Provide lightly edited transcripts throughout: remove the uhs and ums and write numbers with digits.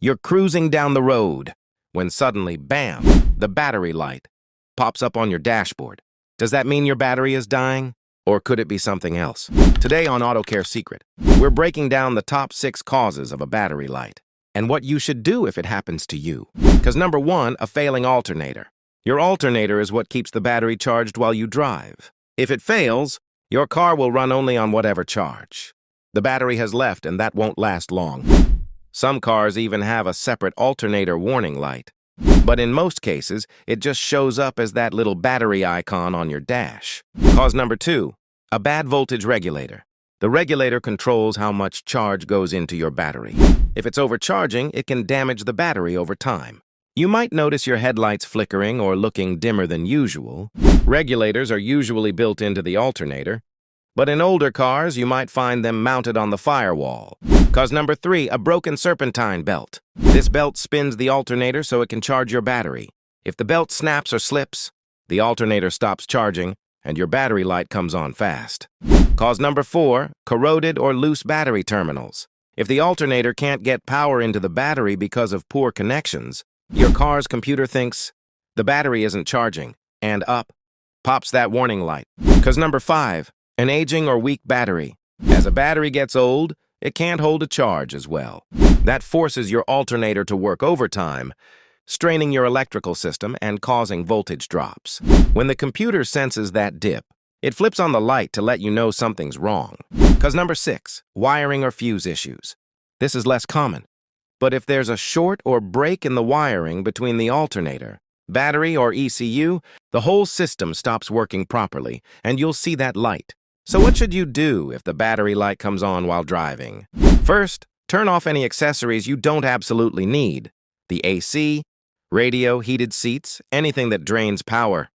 You're cruising down the road when suddenly, bam, the battery light pops up on your dashboard. Does that mean your battery is dying? Or could it be something else? Today on Auto Care Secret, we're breaking down the top 6 causes of a battery light and what you should do if it happens to you. Because number 1, a failing alternator. Your alternator is what keeps the battery charged while you drive. If it fails, your car will run only on whatever charge. The battery has left and that won't last long. Some cars even have a separate alternator warning light. But in most cases, it just shows up as that little battery icon on your dash. Cause number 2, a bad voltage regulator. The regulator controls how much charge goes into your battery. If it's overcharging, it can damage the battery over time. You might notice your headlights flickering or looking dimmer than usual. Regulators are usually built into the alternator, but in older cars, you might find them mounted on the firewall. Cause number 3, a broken serpentine belt. This belt spins the alternator so it can charge your battery. If the belt snaps or slips, the alternator stops charging and your battery light comes on fast. Cause number 4, corroded or loose battery terminals. If the alternator can't get power into the battery because of poor connections, your car's computer thinks the battery isn't charging and pops that warning light. Cause number 5, an aging or weak battery. As a battery gets old, it can't hold a charge as well. That forces your alternator to work overtime, straining your electrical system and causing voltage drops. When the computer senses that dip, it flips on the light to let you know something's wrong. Cause number 6, wiring or fuse issues. This is less common, but if there's a short or break in the wiring between the alternator, battery, or ECU, the whole system stops working properly, and you'll see that light. So what should you do if the battery light comes on while driving? First, turn off any accessories you don't absolutely need. The AC, radio, heated seats, anything that drains power.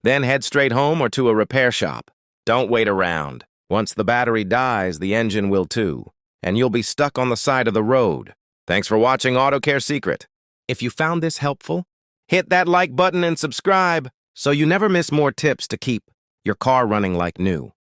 Then head straight home or to a repair shop. Don't wait around. Once the battery dies, the engine will too, and you'll be stuck on the side of the road. Thanks for watching Auto Care Secret. If you found this helpful, hit that like button and subscribe so you never miss more tips to keep your car running like new.